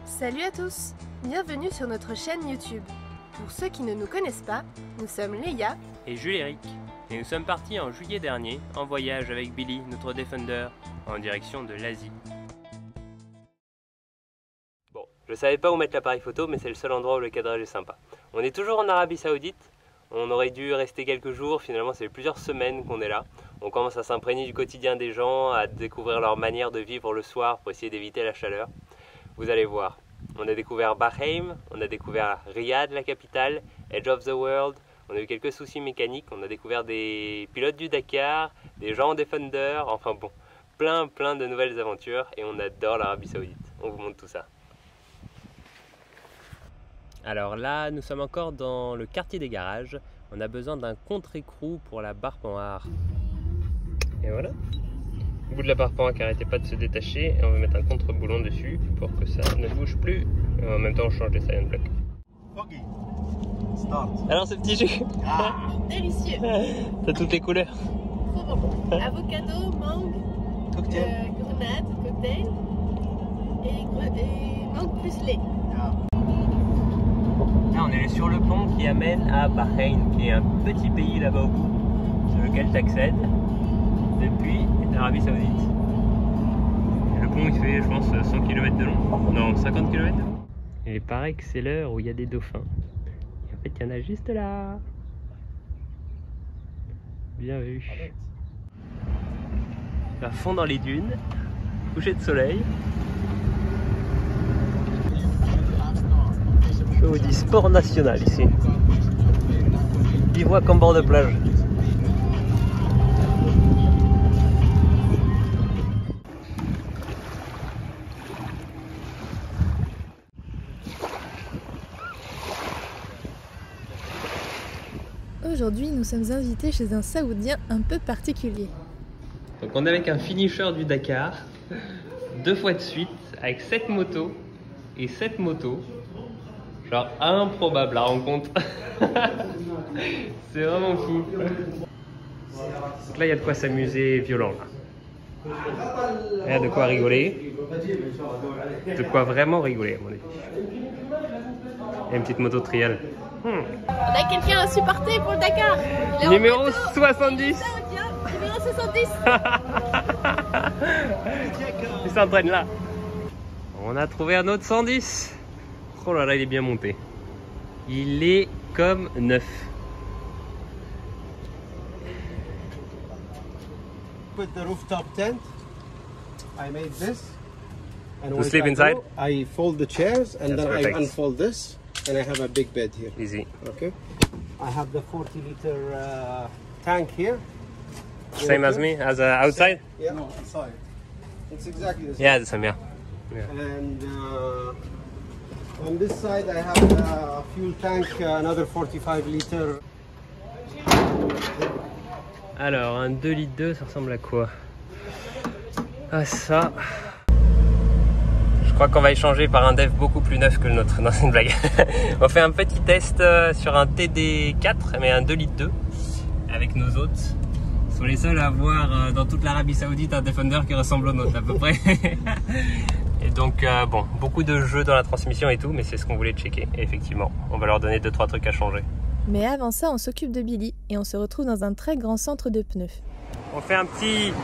Salut à tous, bienvenue sur notre chaîne YouTube. Pour ceux qui ne nous connaissent pas, nous sommes Léa et Jules-Éric, et nous sommes partis en juillet dernier en voyage avec Billy, notre Defender, en direction de l'Asie. Bon, je savais pas où mettre l'appareil photo, mais c'est le seul endroit où le cadrage est sympa. On est toujours en Arabie Saoudite, on aurait dû rester quelques jours, finalement c'est plusieurs semaines qu'on est là. On commence à s'imprégner du quotidien des gens, à découvrir leur manière de vivre le soir pour essayer d'éviter la chaleur. Vous allez voir, on a découvert Bahreïn, on a découvert Riyad, la capitale, Edge of the World, on a eu quelques soucis mécaniques, on a découvert des pilotes du Dakar, des gens en Defender, enfin bon, plein de nouvelles aventures et on adore l'Arabie Saoudite. On vous montre tout ça. Alors là, nous sommes encore dans le quartier des garages, on a besoin d'un contre-écrou pour la barre panhard. Et voilà. Le bout de la barre panhard qui n'arrêtait pas de se détacher et on va mettre un contre-boulon dessus pour que ça ne bouge plus. Et en même temps on change les silent blocks. Ok, start. Alors ce petit jus, délicieux. t'as toutes les couleurs. Trop bon. Avocado, mangue, Cocktail. grenade, cocktail et mangue plus lait. Là on est sur le pont qui amène à Bahreïn, qui est un petit pays là-bas au bout, sur lequel tu accèdes depuis l'Arabie Saoudite. Le pont il fait je pense 100 km de long, non 50 km de long. Et il paraît que c'est l'heure où il y a des dauphins. Et en fait il y en a juste là. Bien vu. À fond dans les dunes, coucher de soleil. Je vous dis sport national ici. Bivouac en bord de plage. Aujourd'hui, nous sommes invités chez un Saoudien un peu particulier. Donc on est avec un finisher du Dakar, 2 fois de suite, avec 7 motos et 7 motos. Genre improbable la rencontre. C'est vraiment fou. Donc là il y a de quoi s'amuser violent là. Il y a de quoi rigoler. De quoi vraiment rigoler à mon avis. Et une petite moto trial. On a quelqu'un à supporter pour le Dakar. Numéro 70. Numéro 70. Il s'entraîne là. On a trouvé un autre 110. Oh là là, il est bien monté. Il est comme neuf. Put the rooftop tent. I made this. And To once sleep I inside? go, I fold the chairs and That's then perfect. I unfold this and I have a big bed here. Easy. Okay. I have the 40-liter tank here. Same as me, as outside? Yeah. No, inside. It's exactly the same. Yeah, the same, yeah. And on this side I have a fuel tank, another 45-liter. Alors, un 2 litres 2, ça ressemble à quoi? Ah ça... Je crois qu'on va échanger par un dev beaucoup plus neuf que le nôtre. Non, c'est une blague. On fait un petit test sur un TD4, mais un 2 litres 2, avec nos hôtes. Ils sont les seuls à avoir dans toute l'Arabie Saoudite un Defender qui ressemble au nôtre à peu près. Et donc, bon, beaucoup de jeux dans la transmission et tout, mais c'est ce qu'on voulait checker. Et effectivement, on va leur donner 2-3 trucs à changer. Mais avant ça, on s'occupe de Billy et on se retrouve dans un très grand centre de pneus. On fait un petit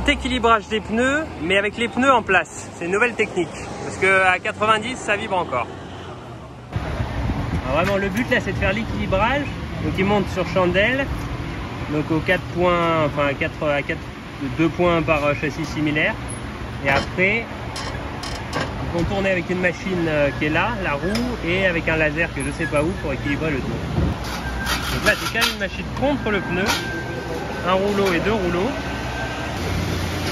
équilibrage des pneus, mais avec les pneus en place. C'est une nouvelle technique, parce qu'à 90, ça vibre encore. Alors vraiment, le but là, c'est de faire l'équilibrage. Donc il monte sur chandelle, donc aux 4 points, enfin à 2 points par châssis similaire. Et après, on peut tourner avec une machine qui est là, la roue, et avec un laser que je sais pas où pour équilibrer le tout. Donc là, tu cales une machine contre le pneu, un rouleau et 2 rouleaux.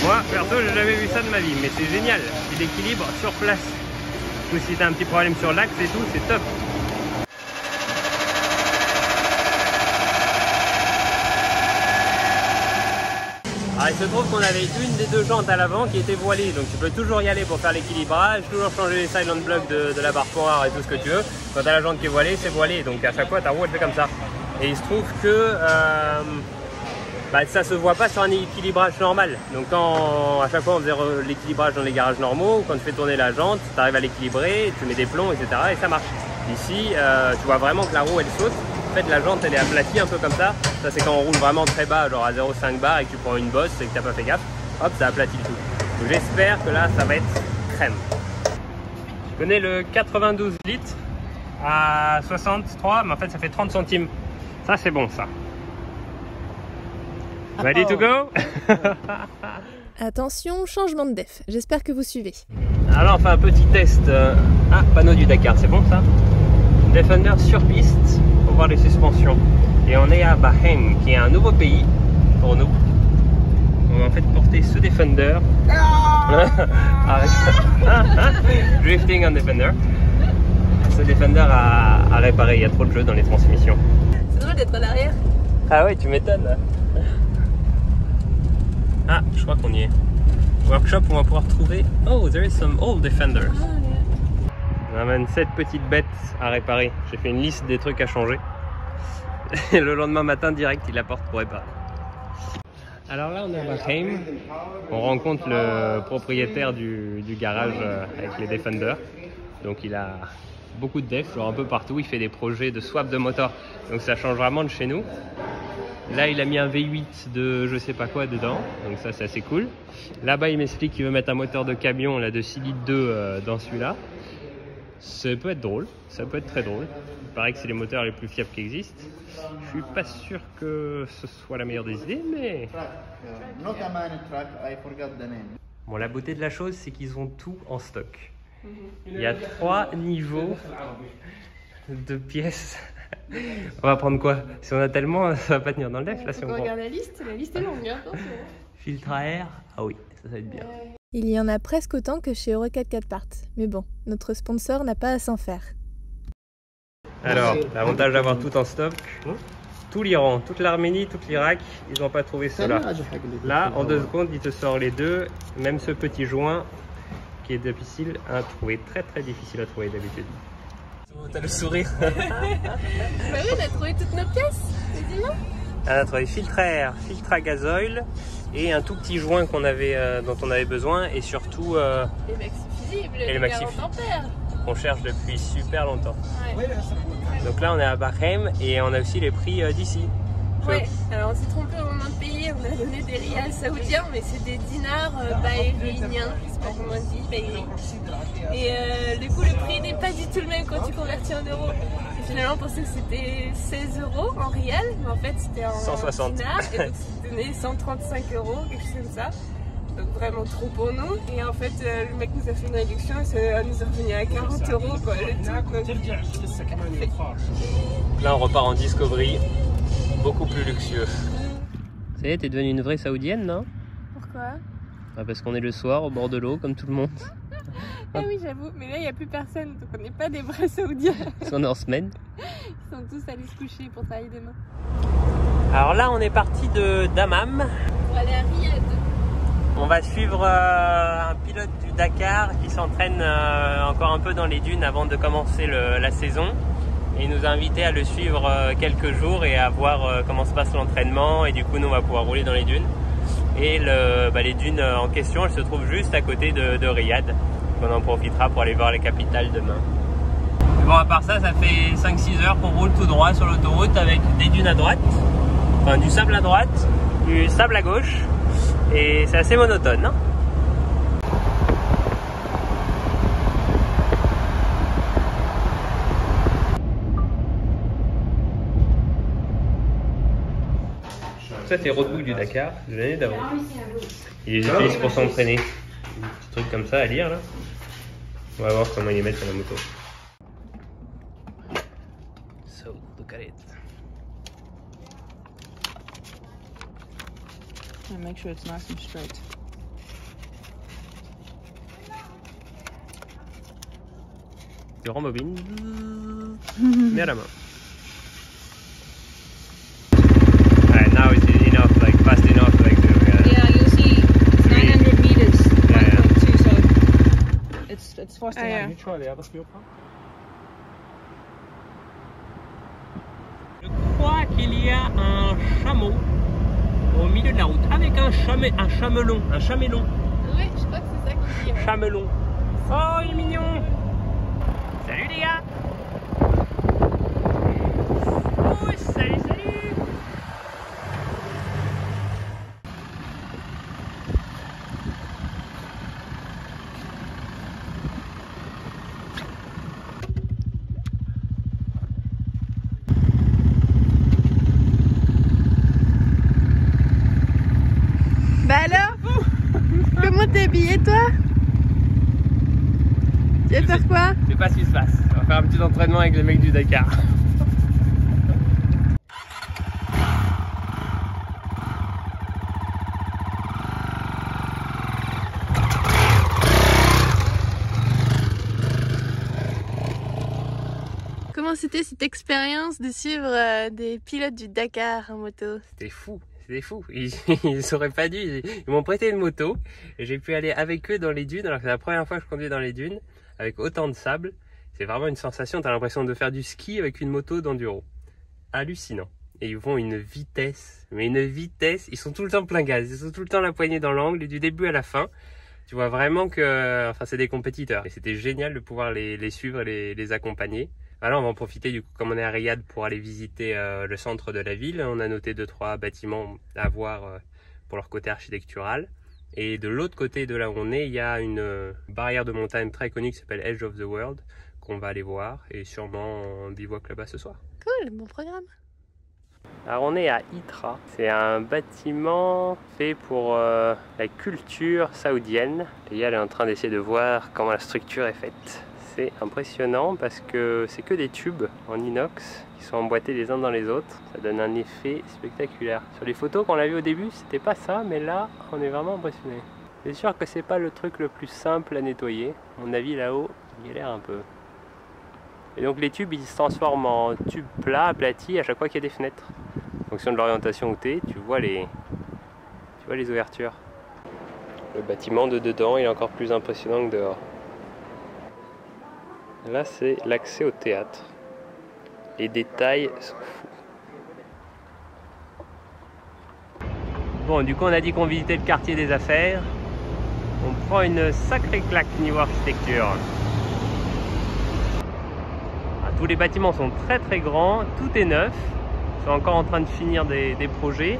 Moi, perso, j'ai jamais vu ça de ma vie, mais c'est génial. Il équilibre sur place. Du coup, si tu as un petit problème sur l'axe et tout, c'est top. Alors, il se trouve qu'on avait une des 2 jantes à l'avant qui était voilée, donc tu peux toujours y aller pour faire l'équilibrage, toujours changer les silent blocks de la barre panhard et tout ce que tu veux. Quand tu as la jante qui est voilée, c'est voilé, donc à chaque fois ta roue elle fait comme ça. Et il se trouve que bah, ça se voit pas sur un équilibrage normal. Donc quand à chaque fois on faisait l'équilibrage dans les garages normaux, quand tu fais tourner la jante, tu arrives à l'équilibrer, tu mets des plombs, etc. et ça marche. Ici, tu vois vraiment que la roue elle saute. En fait, la jante elle est aplatie un peu comme ça. Ça c'est quand on roule vraiment très bas, genre à 0,5 bar et que tu prends une bosse et que t'as pas fait gaffe. Hop, ça aplatit le tout. Donc j'espère que là ça va être crème. Je connais le 92 litres à 63, mais en fait ça fait 30 centimes. Ça c'est bon ça. Ready to go? Attention, changement de def. J'espère que vous suivez. Alors on fait un petit test. Ah, panneau du Dakar, c'est bon ça? Defender sur piste pour voir les suspensions. Et on est à Bahreïn, qui est un nouveau pays pour nous. On va en fait porter ce Defender. Drifting on Defender. Ce Defender à réparer, il y a trop de jeux dans les transmissions. C'est drôle d'être à l'arrière. Ah ouais, tu m'étonnes. Ah, je crois qu'on y est. Workshop où on va pouvoir trouver... Oh, there is some old Defenders. On amène cette petite bête à réparer. J'ai fait une liste des trucs à changer. Et le lendemain matin, direct, il la porte pour réparer. Alors là, on est à Bahreïn. On rencontre le propriétaire du garage avec les Defenders. Donc il a beaucoup de def, genre un peu partout. Il fait des projets de swap de moteur. Donc ça change vraiment de chez nous. Là, il a mis un V8 de je sais pas quoi dedans, donc ça c'est assez cool. Là-bas, il m'explique qu'il veut mettre un moteur de camion là, de 6 litres 2 dans celui-là. Ça peut être drôle, ça peut être très drôle. Il paraît que c'est les moteurs les plus fiables qui existent. Je suis pas sûr que ce soit la meilleure des idées, mais... Bon, la beauté de la chose, c'est qu'ils ont tout en stock. Il y a 3 niveaux de pièces. On va prendre quoi? Si on a tellement, ça va pas tenir dans le def là si on prend. Regarde la liste est longue. Hein, Filtre à air, ah oui, ça va être bien. Il y en a presque autant que chez Euro 4 Parts. Mais bon, notre sponsor n'a pas à s'en faire. Alors, l'avantage d'avoir tout en stock, tout l'Iran, toute l'Arménie, toute l'Irak, ils n'ont pas trouvé cela. Là, en 2 secondes, il te sort les deux, même ce petit joint qui est difficile à trouver, très difficile à trouver d'habitude. T'as le sourire. Bah oui, on a trouvé toutes nos pièces, quasiment. On a trouvé filtre à air, filtre à gazoil et un tout petit joint qu'on avait, dont on avait besoin et surtout les maxi fusibles, les maxi qu'on cherche depuis super longtemps. Ouais. Donc là on est à Bahreïn et on a aussi les prix d'ici. Ouais, alors on s'est trompé au moment de payer, on a donné des rials saoudiens, mais c'est des dinars bahreïniens, je sais pas comment on dit, bahreïn. Et du coup le prix n'est pas du tout le même quand tu convertis en euros. Et finalement on pensait que c'était 16 € en rial, mais en fait c'était en 160. dinars, et donc c'était donné 135 €, quelque chose comme ça. Donc vraiment trop pour nous. Et en fait le mec nous a fait une réduction et ça nous a revenu à 40 € quoi, le tout quoi. Là on repart en Discovery. Beaucoup plus luxueux. Ça y est, t'es devenue une vraie saoudienne, non? Pourquoi? Bah parce qu'on est le soir au bord de l'eau, comme tout le monde. Ah oui, j'avoue, mais là il n'y a plus personne, donc on n'est pas des vrais saoudiens. Parce qu'on est en semaine. Ils sont tous allés se coucher pour travailler demain. Alors là, on est parti de Dammam. Pour aller à Riyad. On va suivre un pilote du Dakar qui s'entraîne encore un peu dans les dunes avant de commencer la saison. Et il nous a invités à le suivre quelques jours et à voir comment se passe l'entraînement. Et du coup, nous, on va pouvoir rouler dans les dunes. Et les dunes en question, elles se trouvent juste à côté de Riyad. On en profitera pour aller voir les capitales demain. Bon, à part ça, ça fait 5-6 heures qu'on roule tout droit sur l'autoroute avec des dunes à droite. Enfin, du sable à droite, du sable à gauche. Et c'est assez monotone, hein? Ça c'est roadbook du Dakar de l'année d'avant. Ils les utilisent pour s'entraîner. Un petit truc comme ça à lire là. On va voir comment ils les mettent sur la moto. So, look at it. And make sure it's nice and straight. Tu rembobines, mets à la main. Now it's enough, like fast enough, like Yeah, you'll see it's 900 meters, 1.2, so it's fast enough. Can you try the other fuel pump? Je crois qu'il y a un chameau au milieu de la route avec un chamelon. Oui, je crois que c'est ça qu'il dit. Ouais. Chamelon. Oh, il est mignon. Salut les gars. Oh, salut. Bah alors, comment t'es habillé toi? Tu vas faire quoi? Je sais pas ce qui se passe. On va faire un petit entraînement avec les mecs du Dakar. Comment c'était cette expérience de suivre des pilotes du Dakar en moto? C'était fou. Ils auraient pas dû. Ils m'ont prêté une moto et j'ai pu aller avec eux dans les dunes. Alors que c'est la première fois que je conduis dans les dunes avec autant de sable. C'est vraiment une sensation. T'as l'impression de faire du ski avec une moto d'enduro. Hallucinant. Et ils vont une vitesse. Mais une vitesse. Ils sont tout le temps plein gaz. Ils sont tout le temps la poignée dans l'angle du début à la fin. Tu vois vraiment que, enfin, c'est des compétiteurs. Et c'était génial de pouvoir les suivre et les accompagner. Alors on va en profiter du coup, comme on est à Riyad, pour aller visiter le centre de la ville. On a noté 2-3 bâtiments à voir pour leur côté architectural. Et de l'autre côté de là où on est, il y a une barrière de montagne très connue qui s'appelle Edge of the World, qu'on va aller voir et sûrement on bivouac là-bas ce soir. Cool, bon programme. Alors on est à Itra, c'est un bâtiment fait pour la culture saoudienne. Et elle est en train d'essayer de voir comment la structure est faite. C'est impressionnant parce que c'est que des tubes en inox qui sont emboîtés les uns dans les autres. Ça donne un effet spectaculaire. Sur les photos qu'on a vues au début, c'était pas ça, mais là, on est vraiment impressionné. C'est sûr que c'est pas le truc le plus simple à nettoyer. À mon avis, là-haut, il galère un peu. Et donc les tubes, ils se transforment en tubes plats, aplatis, à chaque fois qu'il y a des fenêtres. En fonction de l'orientation où tu es, tu vois les ouvertures. Le bâtiment de dedans, il est encore plus impressionnant que dehors. Là, c'est l'accès au théâtre. Les détails sont fous. Bon, du coup, on a dit qu'on visitait le quartier des affaires. On prend une sacrée claque niveau architecture. Ah, tous les bâtiments sont très très grands, tout est neuf. Ils sont encore en train de finir des projets.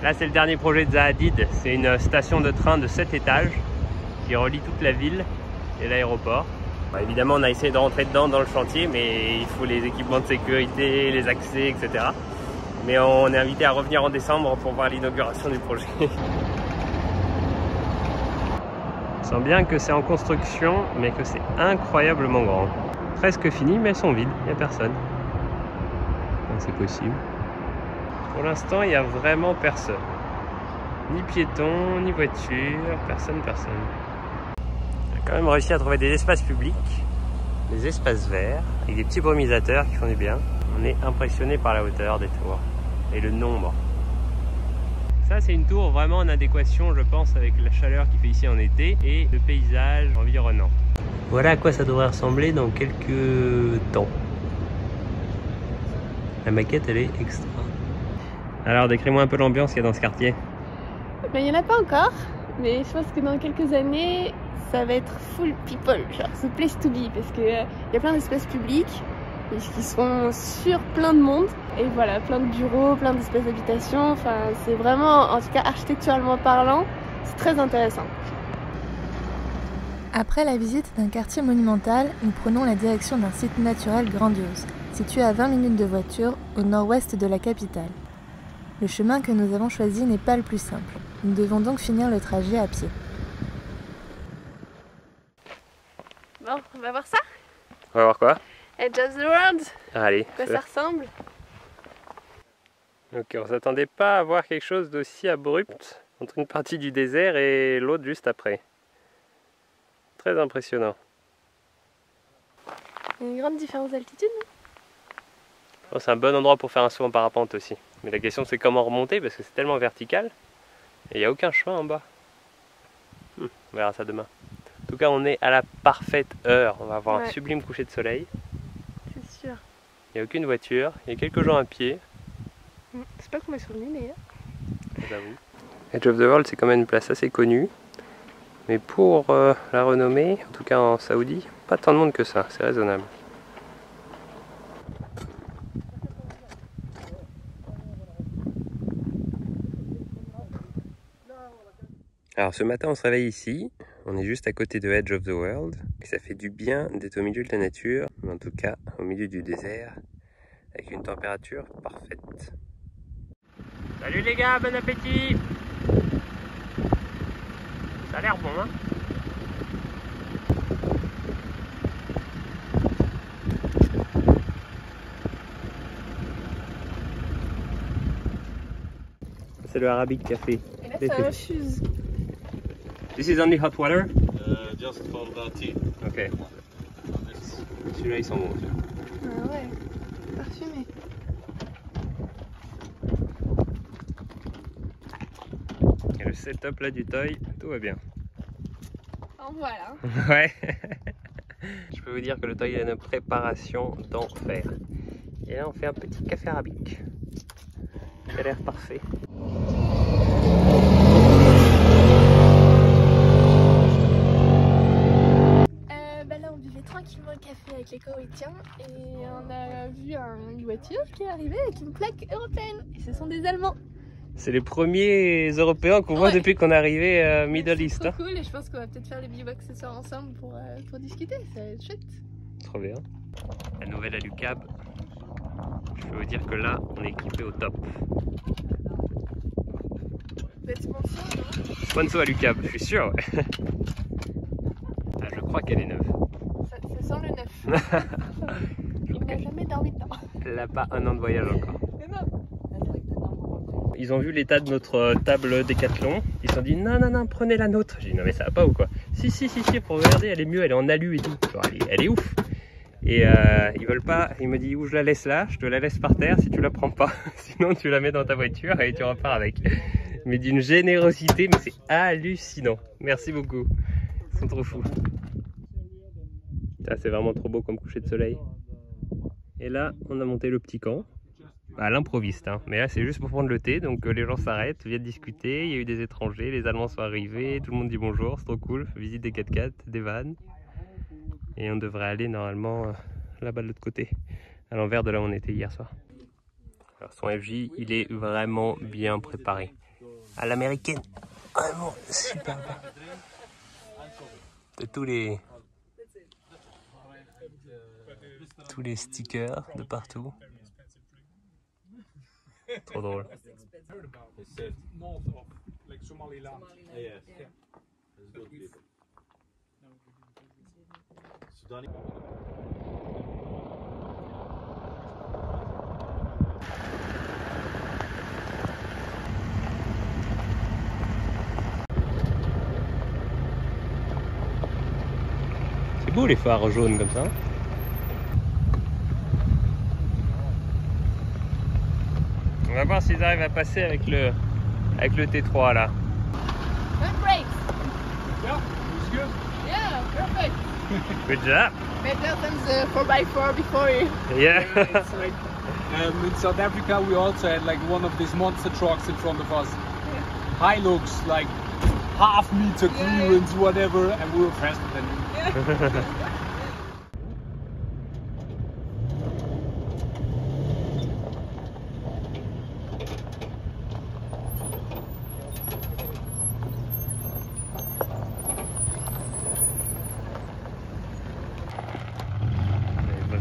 Là, c'est le dernier projet de Zahadid. C'est une station de train de 7 étages qui relie toute la ville et l'aéroport. Évidemment, on a essayé de rentrer dedans dans le chantier, mais il faut les équipements de sécurité, les accès, etc. Mais on est invité à revenir en décembre pour voir l'inauguration du projet. On sent bien que c'est en construction, mais que c'est incroyablement grand. Presque fini, mais elles sont vides, il n'y a personne. Donc c'est possible. Pour l'instant, il n'y a vraiment personne. Ni piétons, ni voitures, personne. On a quand même réussi à trouver des espaces publics, des espaces verts, avec des petits brumisateurs qui font du bien. On est impressionné par la hauteur des tours et le nombre. Ça, c'est une tour vraiment en adéquation, je pense, avec la chaleur qu'il fait ici en été et le paysage environnant. Voilà à quoi ça devrait ressembler dans quelques temps. La maquette, elle est extra. Alors, décris-moi un peu l'ambiance qu'il y a dans ce quartier. Ben, il n'y en a pas encore, mais je pense que dans quelques années, ça va être full people, genre ce place to be, parce qu'il y a plein d'espaces publics qui sont sur plein de monde, et voilà, plein de bureaux, plein d'espaces d'habitation, enfin c'est vraiment, en tout cas architecturalement parlant, c'est très intéressant. Après la visite d'un quartier monumental, nous prenons la direction d'un site naturel grandiose, situé à 20 minutes de voiture au nord-ouest de la capitale. Le chemin que nous avons choisi n'est pas le plus simple, nous devons donc finir le trajet à pied. Bon, on va voir ça. On va voir quoi? Edge of the World. Allez. À quoi ça ressemble? Ok, on s'attendait pas à voir quelque chose d'aussi abrupt entre une partie du désert et l'autre juste après. Très impressionnant. Une grande différence d'altitude. Bon, c'est un bon endroit pour faire un saut en parapente aussi. Mais la question c'est comment remonter parce que c'est tellement vertical et il n'y a aucun chemin en bas. On verra ça demain. En tout cas, on est à la parfaite heure. On va avoir un sublime coucher de soleil. C'est sûr. Il n'y a aucune voiture, il y a quelques gens à pied. Je sais pas comment ils sont venus d'ailleurs. j'avoue. Edge of the World, c'est quand même une place assez connue. Mais pour la renommée, en tout cas en Saoudi, pas tant de monde que ça, c'est raisonnable. Alors ce matin on se réveille ici, on est juste à côté de Edge of the World, et ça fait du bien d'être au milieu de la nature, mais en tout cas au milieu du désert, avec une température parfaite. Salut les gars, bon appétit! Ça a l'air bon, hein? C'est le Arabic Café. Et là, ça infuse. This is only hot water? Just for the tea. Ok. Celui-là, ils sont bons. Ah ouais, parfumé. Et le setup là du toy, tout va bien. En voilà. Ouais. Je peux vous dire que le toy a une préparation d'enfer. Et là, on fait un petit café arabique. Ça a l'air parfait. Là, on buvait tranquillement le café avec les Koweïtiens et on a vu une voiture qui est arrivée avec une plaque européenne. Et ce sont des Allemands. C'est les premiers Européens qu'on voit depuis qu'on est arrivé Middle East. C'est trop cool et je pense qu'on va peut-être faire les bivouacs ce soir ensemble pour discuter. Ça va être chouette. Trop bien. La nouvelle Alucab. Je peux vous dire que là, on est équipé au top. Vous êtes sponsor, non? Sponsor Alucab, je suis sûr. Ouais. Ah, je crois qu'elle est neuve. Ça sent le neuf. Il n'a jamais dormi dedans. Elle n'a pas un an de voyage encore. Mais non. Ils ont vu l'état de notre table Décathlon. Ils se sont dit non, non, non, prenez la nôtre. J'ai dit non, mais ça va pas ou quoi? Si, pour regarder, elle est mieux, elle est en alu et tout. Genre, elle est ouf. Et ils veulent pas. Il me dit où je la laisse là, je te la laisse par terre si tu la prends pas. Sinon, tu la mets dans ta voiture et tu repars avec. Mais d'une générosité, mais c'est hallucinant. Merci beaucoup. Ils sont trop fous. Ça, c'est vraiment trop beau comme coucher de soleil. Et là, on a monté le petit camp. À l'improviste, hein. Mais là c'est juste pour prendre le thé, donc les gens s'arrêtent, viennent discuter, il y a eu des étrangers, les Allemands sont arrivés, tout le monde dit bonjour, c'est trop cool, visite des 4x4, des vannes. Et on devrait aller normalement là-bas de l'autre côté, à l'envers de là où on était hier soir. Alors son FJ, il est vraiment bien préparé. À l'américaine, vraiment super bien. De tous les stickers de partout. Trop drôle. C'est beau les phares jaunes comme ça. On va voir s'ils arrivent à passer avec le T3 là. Good break. Yeah, it's good. Yeah, perfect. Good job. Better than the 4x4 before you. Yeah. It's like in South Africa we also had like one of these monster trucks in front of us. Hilux, like half-meter clearance, whatever, and we were faster than you.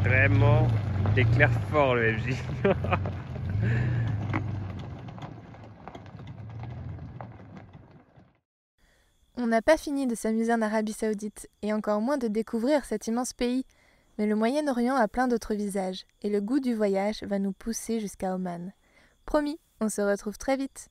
Vraiment, il éclaire fort le FJ. On n'a pas fini de s'amuser en Arabie Saoudite, et encore moins de découvrir cet immense pays. Mais le Moyen-Orient a plein d'autres visages, et le goût du voyage va nous pousser jusqu'à Oman. Promis, on se retrouve très vite.